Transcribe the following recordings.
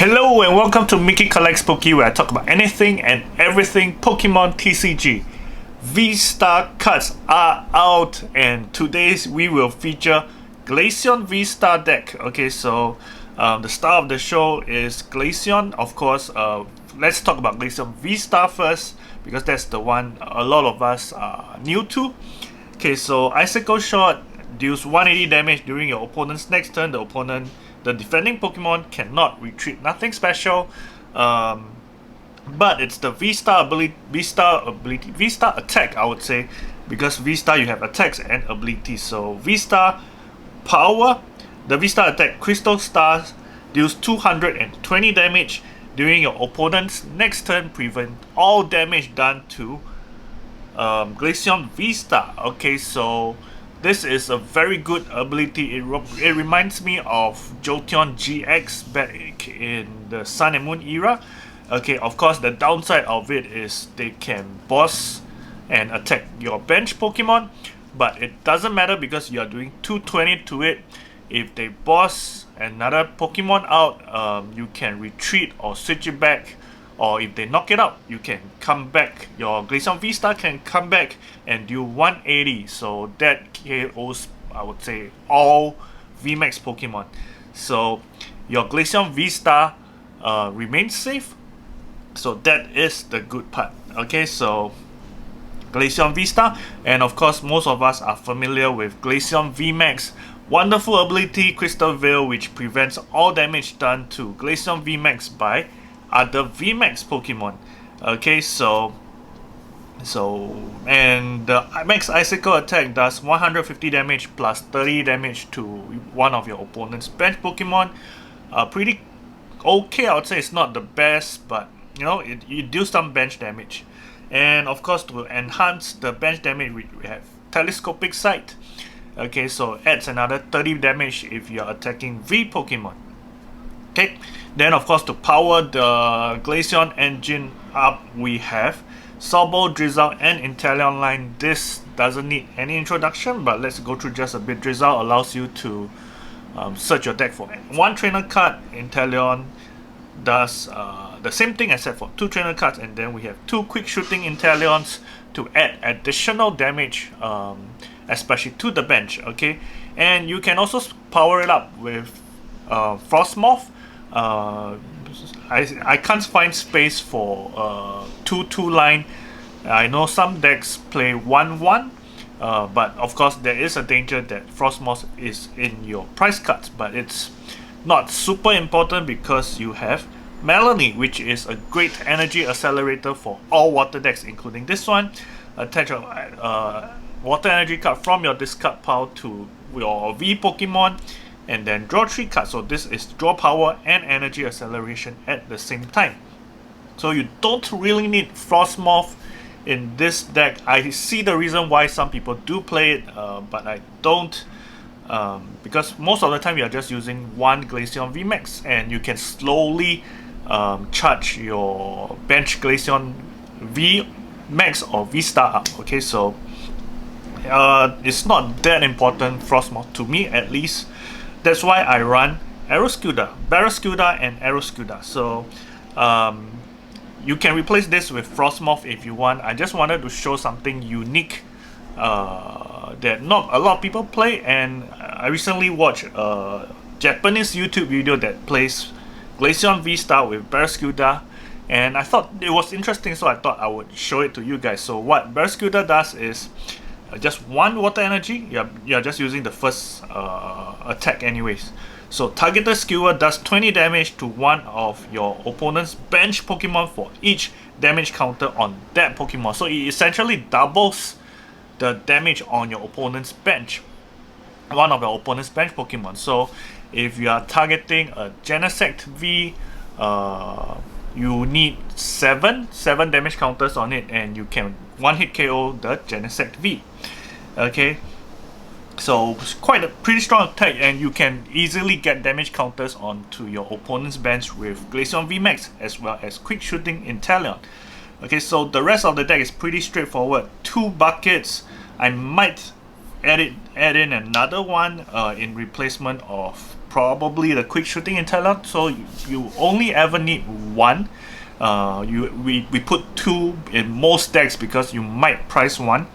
Hello and welcome to Mickey Collects Poke, where I talk about anything and everything Pokemon TCG. V-Star cards are out, and today we will feature Glaceon V-Star deck. Okay, so the star of the show is Glaceon. Of course, let's talk about Glaceon V-Star first, because that's the one a lot of us are new to. Okay, so Icicle Shot deals 180 damage during your opponent's next turn. The defending Pokemon cannot retreat. Nothing special, but it's the V-Star attack, I would say, because V-Star you have attacks and abilities. So V-Star power, the V-Star attack Crystal Stars deals 220 damage during your opponent's next turn. Prevent all damage done to Glaceon V-Star. Okay, so this is a very good ability. It reminds me of Jolteon GX back in the Sun and Moon era. Okay, of course the downside of it is they can boss and attack your bench Pokemon, but it doesn't matter because you are doing 220 to it. If they boss another Pokemon out, you can retreat or switch it back, or if they knock it out, you can come back. Your Glaceon V-Star can come back and do 180, so that KOs, I would say, all VMAX Pokemon. So your Glaceon V-Star remains safe, so that is the good part. Okay, so Glaceon V-Star, and of course most of us are familiar with Glaceon VMAX. Wonderful ability Crystal Veil, which prevents all damage done to Glaceon VMAX by other VMAX Pokemon. Okay, and the Max Icicle attack does 150 damage plus 30 damage to one of your opponent's bench Pokemon. Pretty okay, I would say. It's not the best, but you know, it deals some bench damage. And of course, to enhance the bench damage, we have Telescopic Sight. Okay, so adds another 30 damage if you're attacking V Pokemon. Okay, then of course to power the Glaceon engine up, we have Sobble, Drizzle, and Inteleon line. This doesn't need any introduction, but let's go through just a bit. Drizzle allows you to search your deck for one trainer card. Inteleon does the same thing except for two trainer cards, and then we have two quick shooting Inteleons to add additional damage, especially to the bench. Okay, and you can also power it up with Frostmoth. I can't find space for 2-2 line. I know some decks play 1-1, but of course there is a danger that Frostmoth is in your price cards, but it's not super important because you have Melanie, which is a great energy accelerator for all water decks, including this one. Attach a water energy card from your discard pile to your V Pokemon, and then draw 3 cards. So this is draw power and energy acceleration at the same time. So you don't really need Frostmoth in this deck. I see the reason why some people do play it, but I don't, because most of the time you are just using one Glaceon VMAX, and you can slowly charge your bench Glaceon VMAX or V-Star up. Okay, so it's not that important, Frostmoth, to me at least. That's why I run Aeroscuda, Barraskewda, and Aeroscuda. So you can replace this with Frostmoth if you want. I just wanted to show something unique that not a lot of people play, and I recently watched a Japanese YouTube video that plays Glaceon V-Star with Barraskewda, and I thought it was interesting, so I thought I would show it to you guys. So what Barraskewda does is just one water energy. You're just using the first attack anyways. So targeted skewer does 20 damage to one of your opponent's bench Pokemon for each damage counter on that Pokemon. So it essentially doubles the damage on your opponent's bench, one of your opponent's bench Pokemon. So if you are targeting a Genesect V, you need 7 damage counters on it, and you can one hit KO the Genesect V. Okay, so it's quite a pretty strong attack, and you can easily get damage counters onto your opponent's bench with Glaceon VMAX as well as quick shooting Inteleon. Okay, so the rest of the deck is pretty straightforward. 2 buckets. I might add in another one in replacement of probably the quick shooting interlock, so you only ever need one. We put two in most decks because you might price one.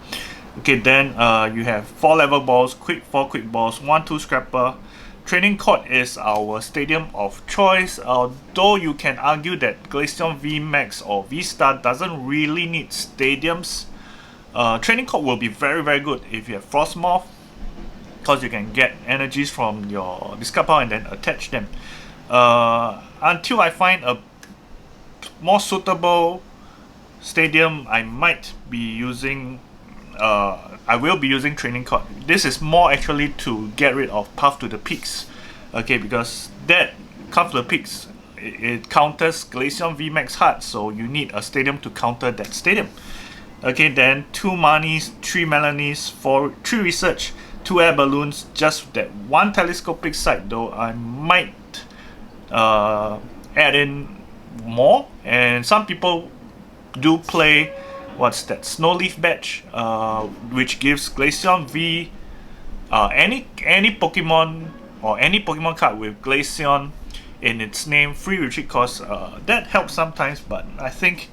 Okay, then you have 4 level balls, 4 quick balls, 1-2 scrapper. Training court is our stadium of choice, though you can argue that Glaceon VMAX or V-Star doesn't really need stadiums. Training court will be very good if you have Frostmoth, because you can get energies from your discard pile and then attach them. Until I find a more suitable stadium, I might be using I will be using Training Court. This is more actually to get rid of Path to the Peaks, okay, because that Path to the Peaks, it counters Glaceon VMAX hard, so you need a stadium to counter that stadium. Okay, then 2 Manies, 3 Melanies, 3 Research, 2 Air Balloons, just that 1 Telescopic Sight, though I might add in more. And some people do play what's that, Snowleaf Badge, which gives Glaceon V any Pokemon or any Pokemon card with Glaceon in its name free retreat cost. That helps sometimes, but I think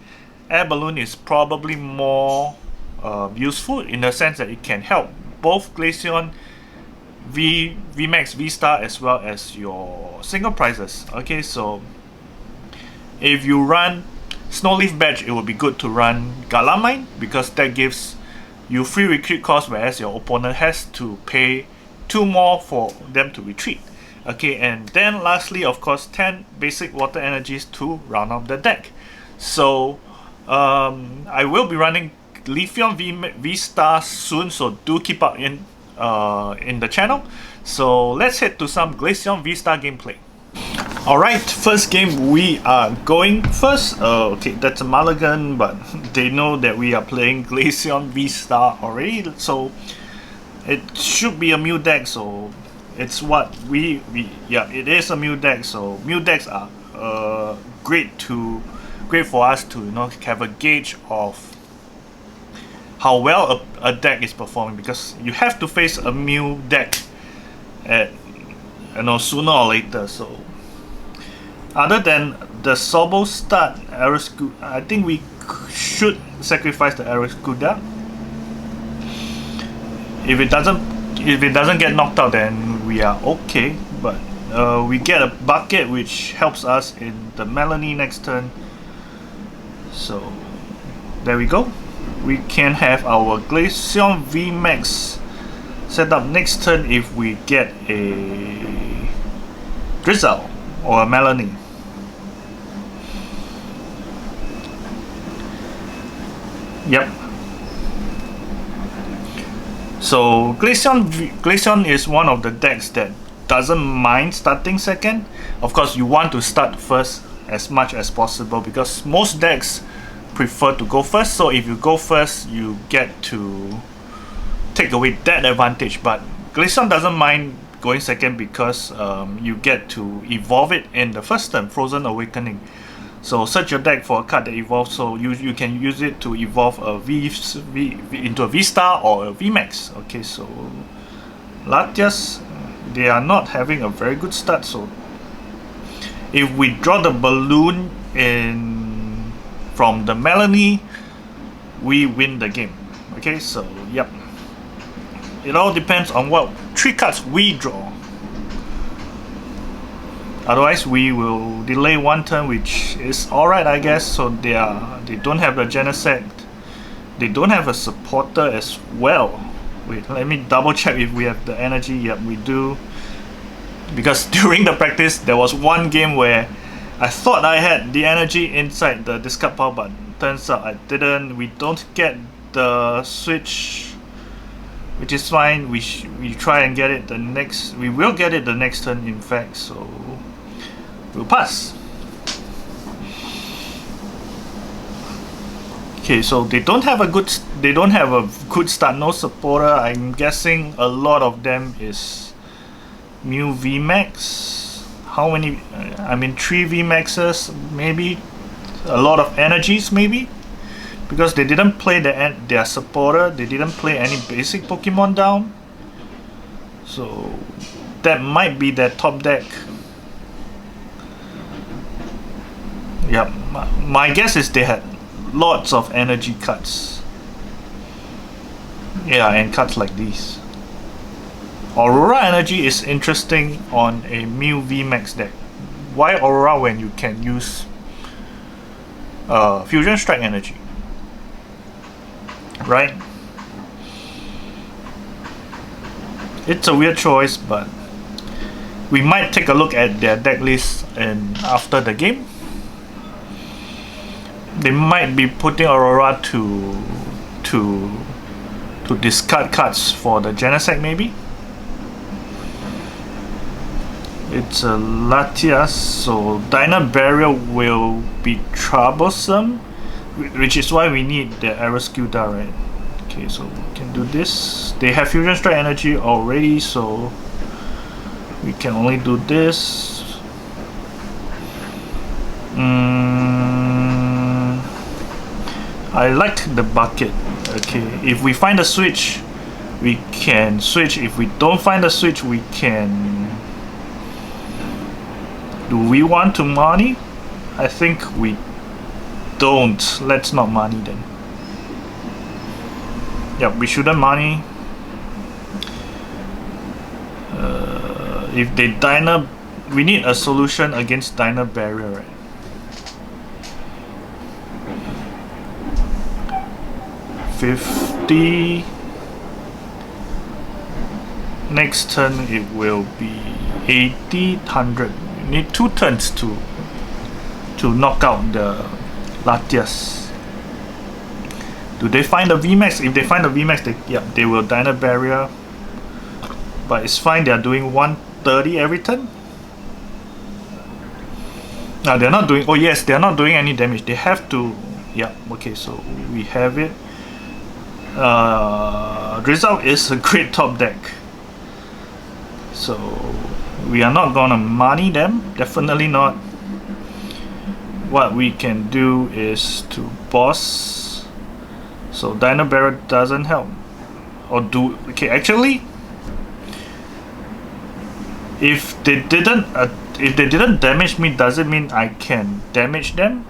Air Balloon is probably more useful in the sense that it can help both Glaceon VMAX, V-Star, as well as your single prizes. Okay, so if you run Snowleaf Badge, it would be good to run Galamine, because that gives you free retreat cost, whereas your opponent has to pay 2 more for them to retreat. Okay, and then lastly, of course, 10 basic water energies to round up the deck. So I will be running Leafeon V-Star soon, so do keep up in the channel. So let's head to some Glaceon V-Star gameplay. Alright, first game we are going first. Okay, that's a Mulligan, but they know that we are playing Glaceon V-Star already, so it should be a Mew deck. So it's what yeah, it is a Mew deck. So Mew decks are great for us to, you know, have a gauge of how well a deck is performing, because you have to face a Mew deck at, you know, sooner or later. So other than the Sobble start Aeroscuda, I think we should sacrifice the Aeroscuda. If it doesn't get knocked out, then we are okay. But we get a bucket, which helps us in the Melanie next turn. So there we go. We can have our Glaceon VMAX set up next turn if we get a Drizzle or a Melanie. Yep. So Glaceon is one of the decks that doesn't mind starting second. Of course, you want to start first as much as possible, because most decks prefer to go first. So if you go first, you get to take away that advantage. But Glaceon doesn't mind going second, because you get to evolve it in the first turn, Frozen Awakening. So search your deck for a card that evolves, so you can use it to evolve a into a V-Star or a VMAX. Okay, so Latias, they are not having a very good start. So if we draw the balloon in from the Melanie, we win the game. Okay, so yep, it all depends on what 3 cards we draw. Otherwise, we will delay 1 turn, which is alright, I guess. So they don't have a Genesect. They don't have a supporter as well. Wait, let me double check if we have the energy. Yep, we do. Because during the practice, there was one game where I thought I had the energy inside the discard pile, but turns out I didn't. We don't get the switch, which is fine. We try and get it the next. We will get it the next turn, in fact. So we'll pass. Okay, so they don't have a good start. No supporter. I'm guessing a lot of them is Mew VMAX. How many? I mean, 3 VMAXs, maybe. A lot of energies, maybe, because they didn't play their supporter. They didn't play any basic Pokemon down. So that might be their top deck. Yep, my guess is they had lots of energy cuts. Yeah, and cuts like these. Aurora Energy is interesting on a Mew VMAX deck. Why Aurora when you can use Fusion Strike Energy? Right? It's a weird choice, but we might take a look at their deck list and after the game. They might be putting Aurora to discard cards for the Genesect maybe. It's a Latias, so Dyna Barrier will be troublesome, which is why we need the Aeroskilda, right? Okay, so we can do this. They have Fusion Strike Energy already, so we can only do this. I like the bucket. Okay, if we find a switch, we can switch. If we don't find a switch, we can... Do we want to money? I think we don't. Let's not money then. Yep, we shouldn't money. If they Dyna... We need a solution against Dyna Barrier, right? $50. Next turn it will be 80, 100. You need 2 turns to knock out the Latias. Do they find the VMAX? If they find the VMAX, they will Dyna Barrier. But it's fine, they are doing 130 every turn. Now they're not doing, oh yes, they're not doing any damage. They have to, yeah, okay, so we have it. Result is a great top deck. So we are not gonna money them, definitely not. What we can do is to boss. So Dyna Barrier doesn't help. Or do, okay, actually, if they didn't damage me, does it mean I can damage them?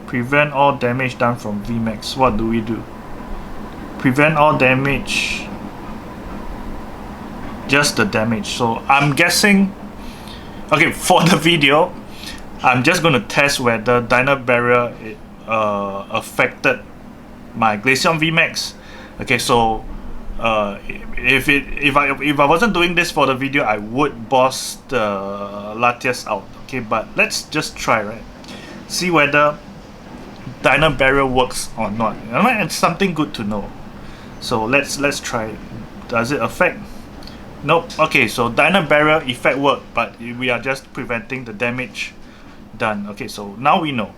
Prevent all damage done from VMAX. What do we do? Prevent all damage. Just the damage. So I'm guessing, okay, for the video, I'm just going to test whether Dyna Barrier affected my Glaceon VMAX. Okay, so if I wasn't doing this for the video, I would boss the Latias out. Okay, but let's just try, right? See whether Dyna Barrier works or not. It's something good to know. So let's try it. Does it affect? Nope. Okay, so Dyna Barrier effect work, but we are just preventing the damage done. Okay, so now we know.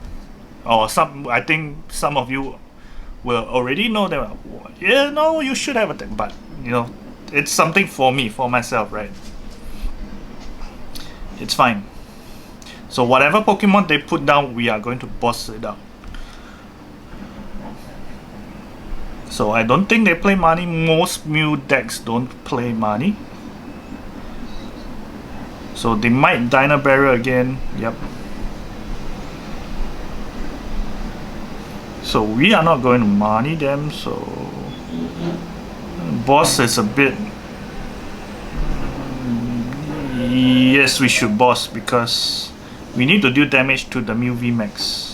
Or I think some of you will already know that. Yeah, no, you should have a thing, but you know, it's something for me, for myself, right? It's fine. So whatever Pokemon they put down, we are going to boss it out. So I don't think they play money. Most Mew decks don't play money. So they might Dyna Barrier again. Yep. So we are not going to money them. So boss is a bit... Yes, we should boss because we need to do damage to the Mew VMAX.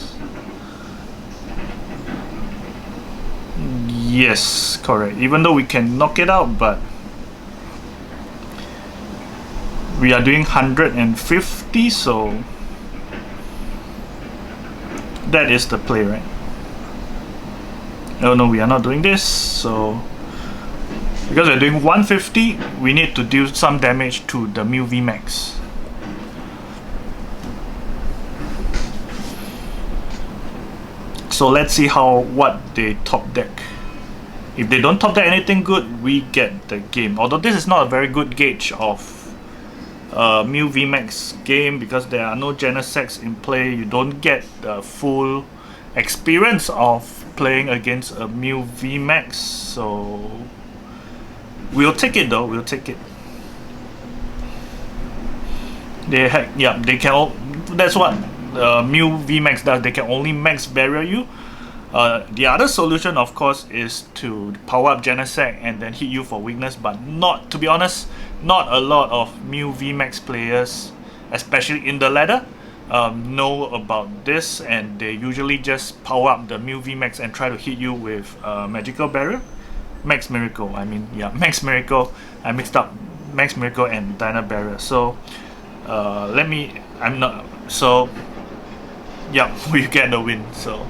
Yes, correct. Even though we can knock it out, but we are doing 150, so that is the play, right? Oh no, we are not doing this. So because we're doing 150, we need to do some damage to the Mew VMAX. So let's see what they top deck. If they don't top deck anything good, we get the game. Although this is not a very good gauge of Mew VMAX game because there are no Genesects in play. You don't get the full experience of playing against a Mew VMAX. So we'll take it though. We'll take it. They can that's what Mew VMAX does. They can only max barrier you. The other solution, of course, is to power up Genesect and then hit you for weakness, but not, to be honest, not a lot of Mew VMAX players, especially in the ladder, know about this, and they usually just power up the Mew VMAX and try to hit you with Magical Barrier. Max Miracle, I mean, yeah, Max Miracle. I mixed up Max Miracle and Dyna Barrier. So, yeah, we get the win. So,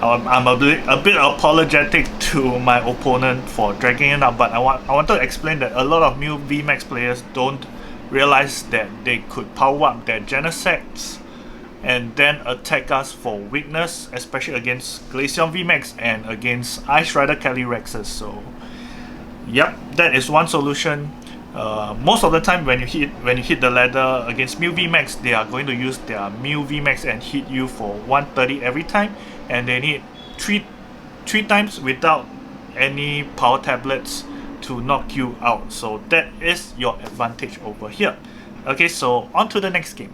I'm a bit apologetic to my opponent for dragging it up, but I want to explain that a lot of new VMAX players don't realize that they could power up their Genesects and then attack us for weakness, especially against Glaceon VMAX and against Ice Rider Calyrexes. So, yep, that is one solution. Most of the time when you hit the ladder against Mew VMAX, they are going to use their Mew VMAX and hit you for 130 every time, and they need three times without any power tablets to knock you out. So that is your advantage over here. Okay, so on to the next game.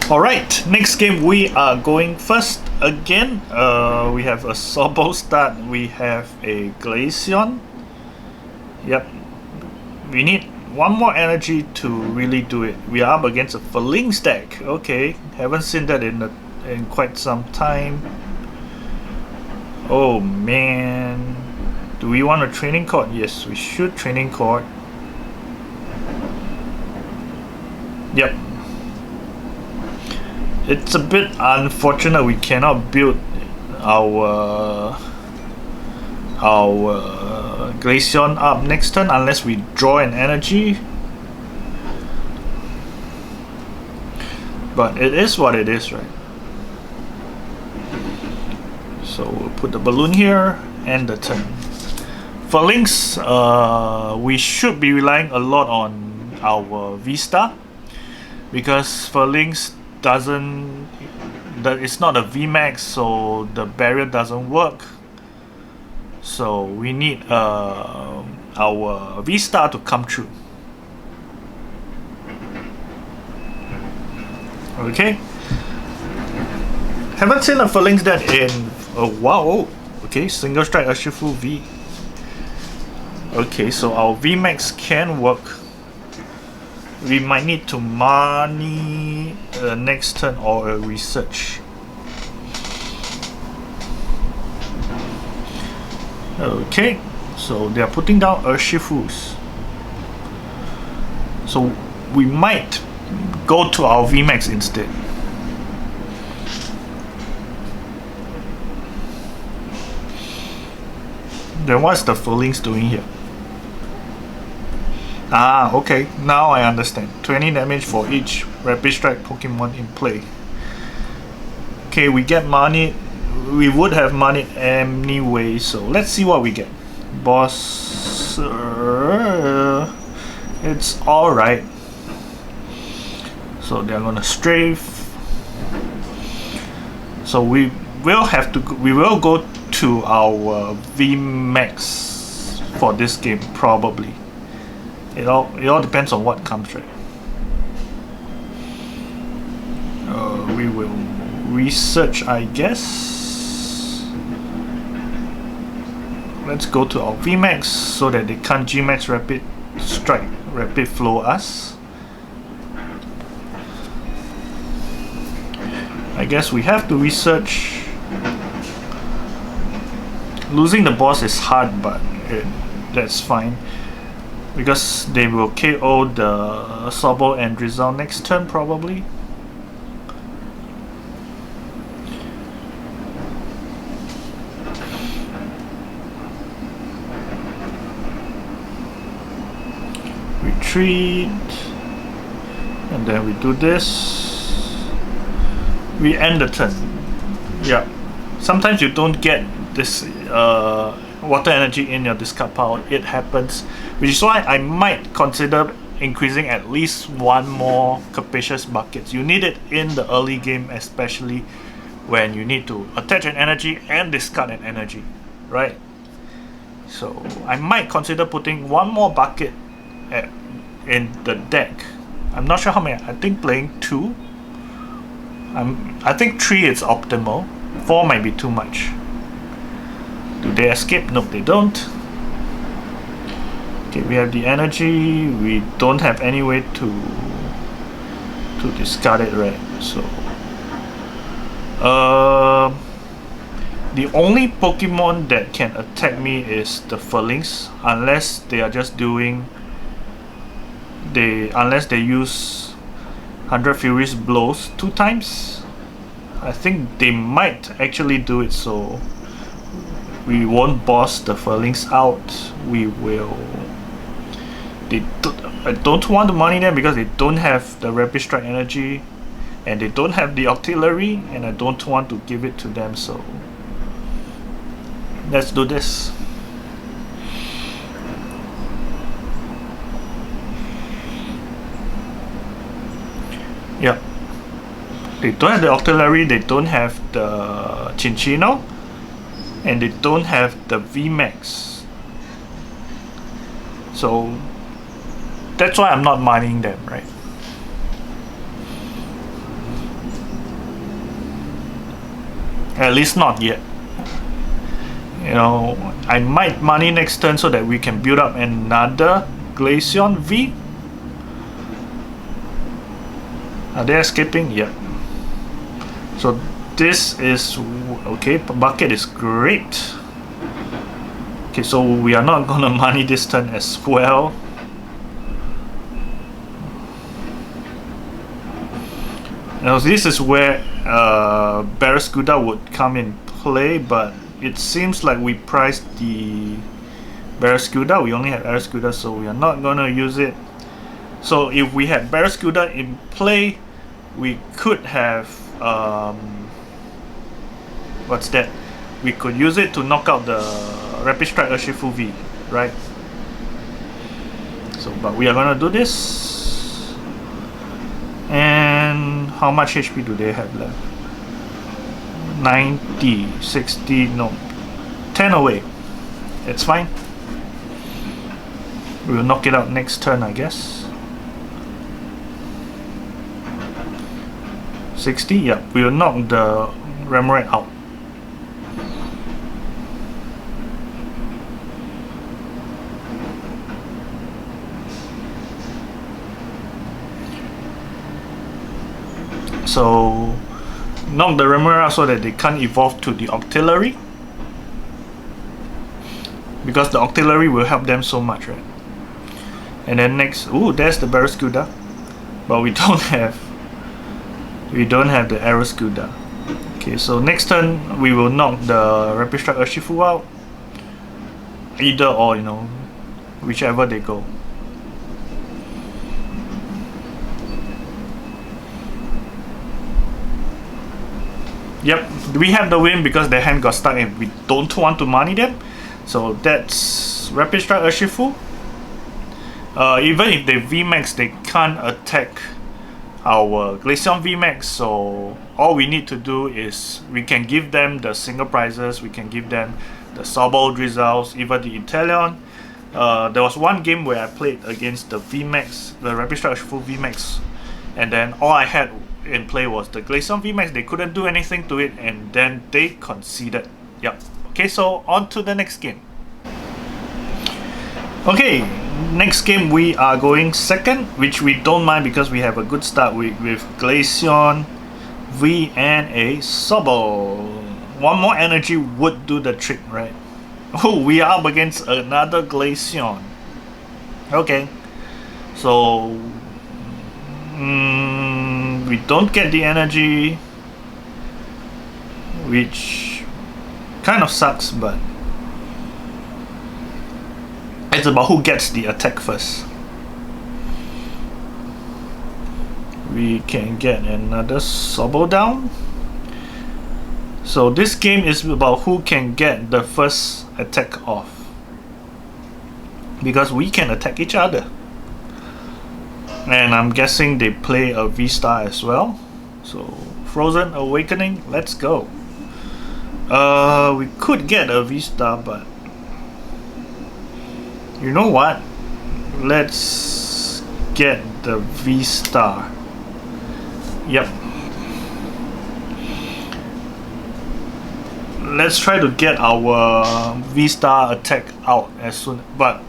Alright, next game we are going first again. We have a Sobo start, we have a Glaceon. Yep, we need one more energy to really do it. We are up against a Falinks deck. Okay, haven't seen that in quite some time. Oh man, do we want a training cord? Yes, we should training cord. Yep. It's a bit unfortunate we cannot build our Glaceon up next turn unless we draw an energy. But it is what it is, right? So we'll put the balloon here and the turn. For Lynx, we should be relying a lot on our V-Star, because for Lynx it's not a VMAX, so the barrier doesn't work. So we need our V-Star to come true. Okay. Haven't seen a Falinks deck in a while. Oh, okay, single strike Urshifu V. Okay, so our VMAX can work. We might need to money next turn or a research. Okay, so they are putting down Urshifus. So we might go to our VMAX instead. Then what's the Falinks doing here? Ah, okay, now I understand. 20 damage for each Rapid Strike Pokemon in play. Okay, we get money. We would have money anyway, so let's see what we get. Boss, it's alright. So they're gonna strafe. So we will go to our VMAX for this game probably. It all depends on what comes, right? We will research, I guess. Let's go to our VMAX so that they can't Gmax Rapid Strike, Rapid Flow us. I guess we have to research. Losing the boss is hard, but that's fine, because they will KO the Sobo and Drizzle next turn probably. Retreat, and then we do this. We end the turn. Yeah, sometimes you don't get this water energy in your discard pile. It happens, which is why I might consider increasing at least one more Capacious Buckets. You need it in the early game, especially when you need to attach an energy and discard an energy, right? So I might consider putting one more bucket in the deck. I'm not sure how many. I think playing 2. I think 3 is optimal. 4 might be too much. Do they escape? Nope, they don't. Okay, we have the energy. We don't have any way to discard it, right? So the only Pokemon that can attack me is the Furlings, unless they are just doing unless they use 100 Furious Blows 2 times. I think they might actually do it, so we won't boss the Furlings out. We will. I don't want to money them because they don't have the Rapid Strike energy, and they don't have the Octillery, and I don't want to give it to them, so let's do this. Yep. They don't have the Octillery, they don't have the Cinccino, and they don't have the VMAX. So that's why I'm not mining them, right? At least not yet. You know, I might money next turn so that we can build up another Glaceon V. Are they escaping? Yep. So this is okay. Bucket is great. Okay, so we are not gonna money this turn as well. Now this is where Barraskewda would come in play, but it seems like we priced the Barraskewda. We only have Barraskewda, so we are not gonna use it. So if we had Barraskewda in play, we could have what's that? We could use it to knock out the Rapid Strike Urshifu V, right? So, but we are gonna do this. And how much HP do they have left? 90, 60, no, 10 away. It's fine. We'll knock it out next turn, I guess. 60, yeah, we'll knock the Remoraid out. So knock the Remoraid out so that they can't evolve to the Octillery, because the Octillery will help them so much, right? And then next, ooh, there's the Barraskewda, but we don't have the Aeroskewda. Okay, so next turn we will knock the Rapid Strike Urshifu out, either or, you know, whichever they go. Yep, we have the win because their hand got stuck and we don't want to money them. So that's Rapid Strike Urshifu. Even if they VMAX, they can't attack our Glaceon VMAX, so all we need to do is we can give them the single prizes, we can give them the Sobble, Drizzles, even the Inteleon. There was one game where I played against the VMAX, the Rapid Strike Urshifu VMAX, and then all I had in play was the Glaceon VMAX. They couldn't do anything to it, and then they conceded. Yep. Okay, so on to the next game. Okay, next game we are going second, which we don't mind because we have a good start with Glaceon V and a Sobble. One more energy would do the trick, right? Oh, we are up against another Glaceon. Okay, so we don't get the energy, which kind of sucks, but it's about who gets the attack first. We can get another Sobble down. So this game is about who can get the first attack off, because we can attack each other. And I'm guessing they play a V-Star as well. So Frozen Awakening, let's go. We could get a V-Star, but you know what? Let's get the V-Star. Yep. Let's try to get our V-Star attack out as soon, but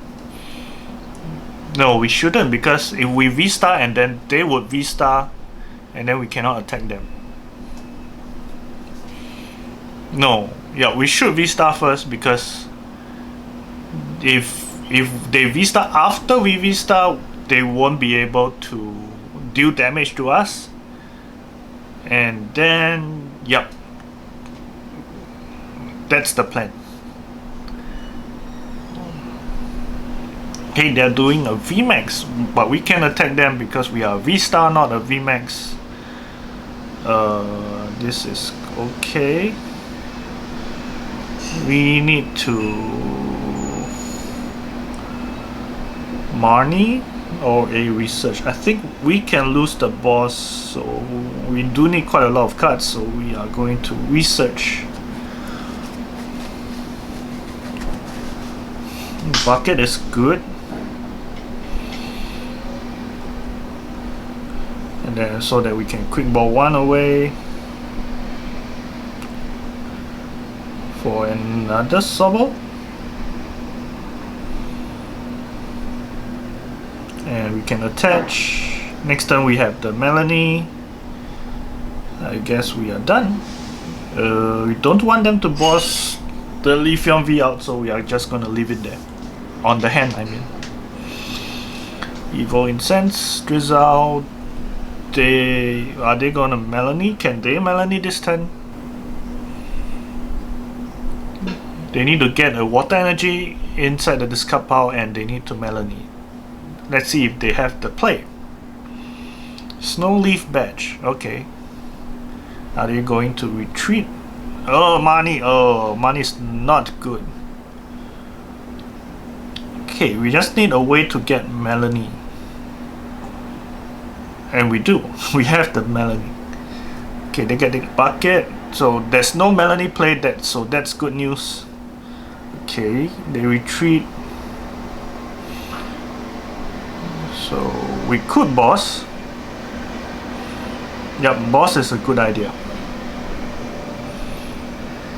no, we shouldn't, because if we V-Star and then they would V-Star and then we cannot attack them. No, yeah, we should V-Star first, because if they V-Star after we V-Star, they won't be able to deal damage to us. And then, yep, that's the plan. Okay, they're doing a VMAX, but we can attack them because we are V-Star, not a VMAX. This is okay. We need to Marnie or a research. I think we can lose the boss, so we do need quite a lot of cards, so we are going to research. Bucket is good. And then so that we can quick ball one away for another Sobble. And we can attach. Next turn we have the Melanie. I guess we are done. We don't want them to boss the Lithium V out, so we are just gonna leave it there. On the hand, I mean. Evil Incense, Drizzle. Are they gonna Melanie? Can they Melanie this turn? They need to get a water energy inside the discard pile, and they need to Melanie. Let's see if they have the play. Snow Leaf Badge. Okay. Are they going to retreat? Oh, money. Oh, money is not good. Okay, we just need a way to get Melanie. And we do. We have the Melanie. Okay, they get the bucket. So there's no Melanie played that, so that's good news. Okay, they retreat. So we could boss. Yep, boss is a good idea.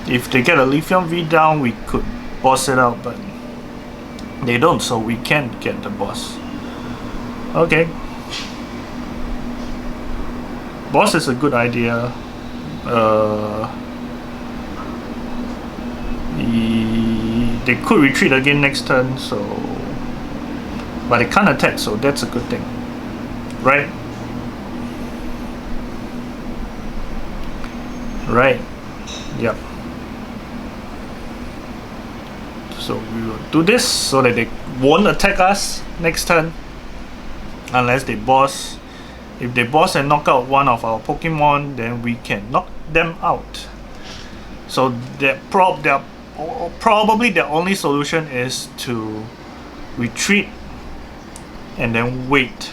If they get a Lithium V down, we could boss it out, but they don't, so we can't get the boss. Okay. Boss is a good idea. They could retreat again next turn, so but they can't attack, so that's a good thing, right? Right. Yep. So we will do this so that they won't attack us next turn unless they boss. If they boss and knock out one of our Pokemon, then we can knock them out. So probably their only solution is to retreat and then wait.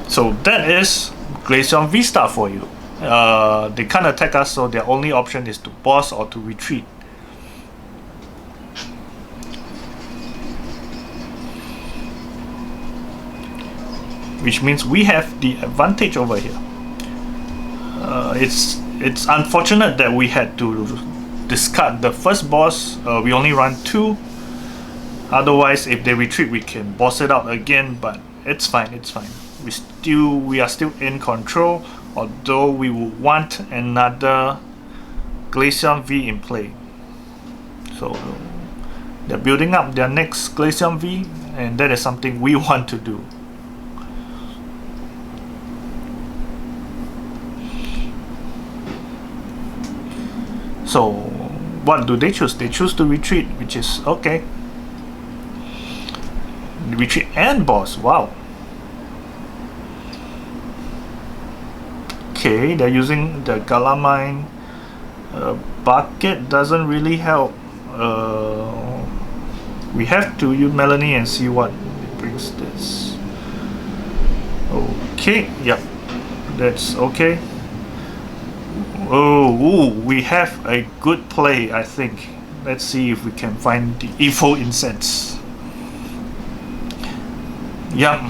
So that is Glaceon V-Star for you. They can't attack us, so their only option is to boss or to retreat. Which means we have the advantage over here. It's unfortunate that we had to discard the first boss. We only run 2. Otherwise, if they retreat, we can boss it out again. But it's fine. It's fine. We are still in control. Although we would want another Glaceon V in play. So they're building up their next Glaceon V, and that is something we want to do. So what do they choose? They choose to retreat, which is okay. Retreat and boss. Wow. Okay, they're using the Galamine. Bucket doesn't really help. We have to use Melanie and see what it brings this. Okay, yep, that's okay. Oh, ooh, we have a good play, I think. Let's see if we can find the Evil Incense. Yep.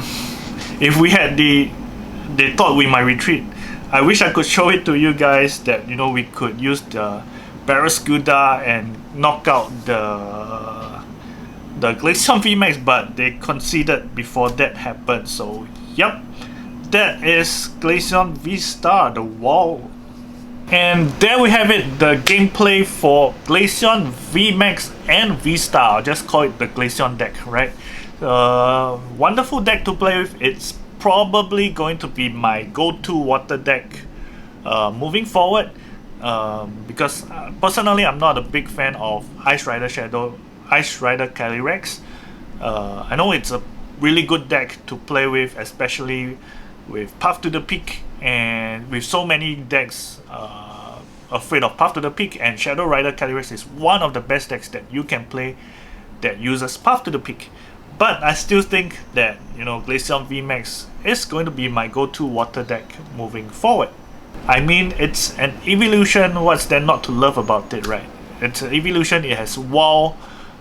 If we had they thought we might retreat. I wish I could show it to you guys that we could use the Barraskewda and knock out the Glaceon VMAX, but they conceded before that happened. So yep, that is Glaceon V-Star, the wall. And there we have it, the gameplay for Glaceon VMAX and V-Star. I'll just call it the Glaceon deck, right? Wonderful deck to play with. It's probably going to be my go-to water deck moving forward, because personally I'm not a big fan of Ice Rider Calyrex. I know it's a really good deck to play with, especially with Path to the Peak, and with so many decks afraid of Path to the Peak, and Shadow Rider Calyrex is one of the best decks that you can play that uses Path to the Peak. But I still think that Glaceon VMAX is going to be my go-to water deck moving forward. I mean, it's an evolution, what's there not to love about it, right? It's an evolution, it has wall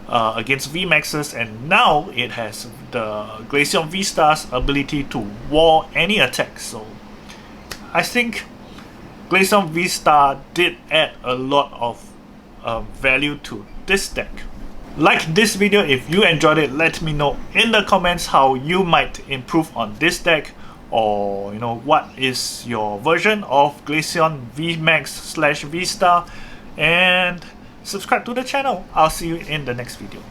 against VMAXs, and now it has the Glaceon V-Star's ability to wall any attack. So I think Glaceon V-Star did add a lot of value to this deck. Like this video if you enjoyed it. Let me know in the comments how you might improve on this deck, or what is your version of Glaceon VMAX / V-Star, and subscribe to the channel. I'll see you in the next video.